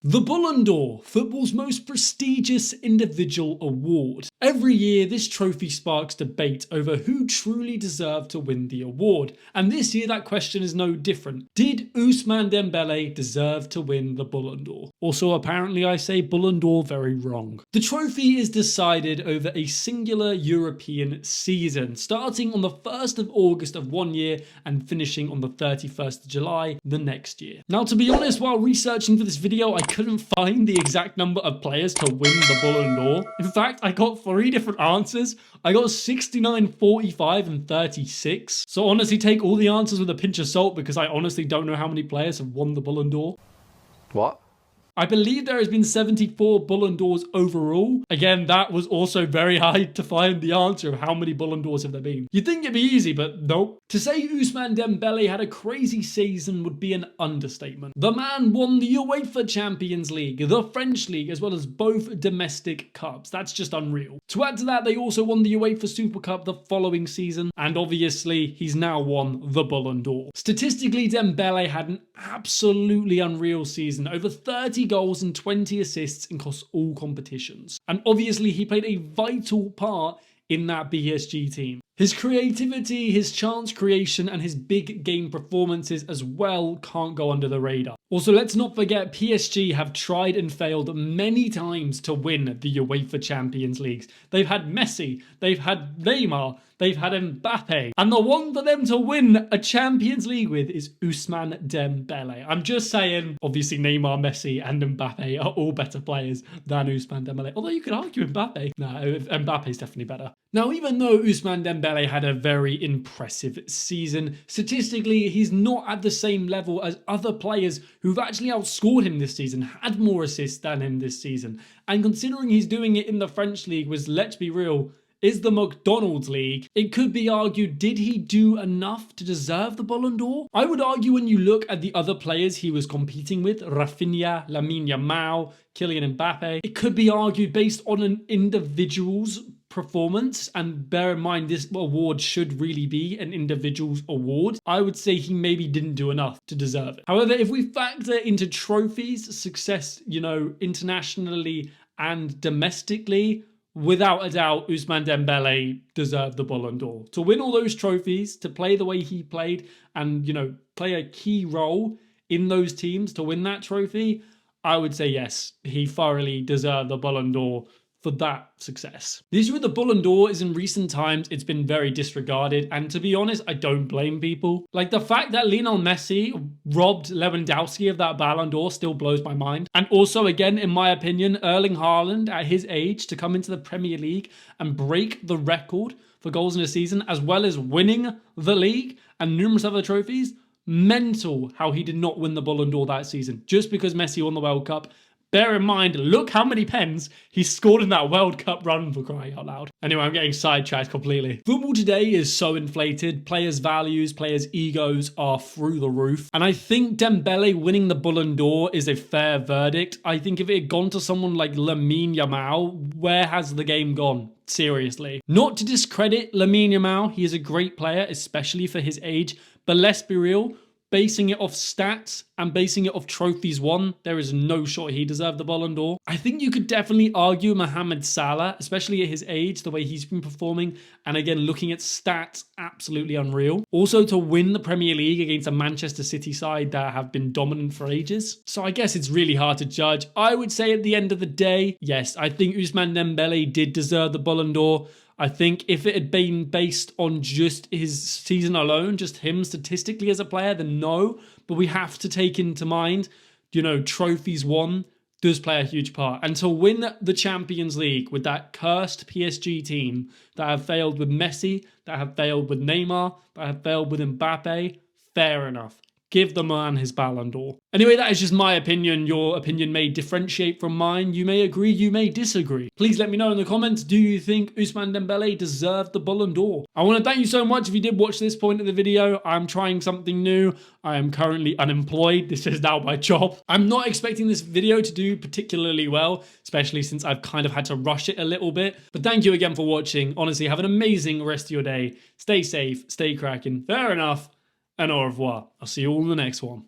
The Ballon d'Or, football's most prestigious individual award. Every year, this trophy sparks debate over who truly deserved to win the award. And this year, that question is no different. Did Ousmane Dembélé deserve to win the Ballon d'Or? Also, apparently I say Ballon d'Or very wrong. The trophy is decided over a singular European season, starting on the 1st of August of one year and finishing on the 31st of July the next year. Now, to be honest, while researching for this video, I couldn't find the exact number of players to win the Ballon d'Or. In fact, I got 3 different answers. I got 69, 45, and 36. So honestly, take all the answers with a pinch of salt because I honestly don't know how many players have won the Ballon d'Or. What? I believe there has been 74 Ballon d'Ors overall. Again, that was also very hard to find the answer of how many Ballon d'Ors have there been. You'd think it'd be easy, but nope. To say Ousmane Dembélé had a crazy season would be an understatement. The man won the UEFA Champions League, the French League, as well as both domestic cups. That's just unreal. To add to that, they also won the UEFA Super Cup the following season, and obviously, he's now won the Ballon d'Or. Statistically, Dembélé had an absolutely unreal season. Over 30 goals and 20 assists across all competitions. And obviously he played a vital part in that PSG team. His creativity, his chance creation, and his big game performances as well can't go under the radar. Also, let's not forget PSG have tried and failed many times to win the UEFA Champions Leagues. They've had Messi, they've had Neymar, they've had Mbappe, and the one for them to win a Champions League with is Ousmane Dembélé. I'm just saying, obviously Neymar, Messi, and Mbappe are all better players than Ousmane Dembélé. Although you could argue Mbappe. No, Mbappe's definitely better. Now, even though Ousmane Dembélé had a very impressive season, statistically, he's not at the same level as other players who've actually outscored him this season, had more assists than him this season. And considering he's doing it in the French league, which, let's be real, is the McDonald's League, it could be argued, did he do enough to deserve the Ballon d'Or? I would argue when you look at the other players he was competing with, Rafinha, Lamine Yamal, Kylian Mbappe, it could be argued based on an individual's performance, and bear in mind this award should really be an individual's award. I would say he maybe didn't do enough to deserve it. However, if we factor into trophies, success, internationally and domestically, without a doubt, Ousmane Dembélé deserved the Ballon d'Or. To win all those trophies, to play the way he played, and, play a key role in those teams to win that trophy, I would say yes, he thoroughly deserved the Ballon d'Or for that success. The issue with the Ballon d'Or is in recent times, it's been very disregarded. And to be honest, I don't blame people. Like the fact that Lionel Messi robbed Lewandowski of that Ballon d'Or still blows my mind. And also, again, in my opinion, Erling Haaland at his age to come into the Premier League and break the record for goals in a season, as well as winning the league and numerous other trophies, mental how he did not win the Ballon d'Or that season just because Messi won the World Cup. Bear in mind, look how many pens he scored in that World Cup run, for crying out loud. Anyway, I'm getting sidetracked completely. Football today is so inflated. Players' values, players' egos are through the roof. And I think Dembélé winning the Ballon d'Or is a fair verdict. I think if it had gone to someone like Lamine Yamal, where has the game gone? Seriously. Not to discredit Lamine Yamal, he is a great player, especially for his age. But let's be real, basing it off stats and basing it off trophies won, there is no shot he deserved the Ballon d'Or. I think you could definitely argue Mohamed Salah, especially at his age, the way he's been performing. And again, looking at stats, absolutely unreal. Also to win the Premier League against a Manchester City side that have been dominant for ages. So I guess it's really hard to judge. I would say at the end of the day, yes, I think Ousmane Dembélé did deserve the Ballon d'Or. I think if it had been based on just his season alone, just him statistically as a player, then no. But we have to take into mind, trophies won does play a huge part. And to win the Champions League with that cursed PSG team that have failed with Messi, that have failed with Neymar, that have failed with Mbappe, fair enough. Give the man his Ballon d'Or. Anyway, that is just my opinion. Your opinion may differentiate from mine. You may agree, you may disagree. Please let me know in the comments, do you think Ousmane Dembélé deserved the Ballon d'Or? I want to thank you so much if you did watch this point of the video. I'm trying something new. I am currently unemployed. This is now my job. I'm not expecting this video to do particularly well, especially since I've kind of had to rush it a little bit. But thank you again for watching. Honestly, have an amazing rest of your day. Stay safe, stay cracking. Fair enough. And au revoir. I'll see you all in the next one.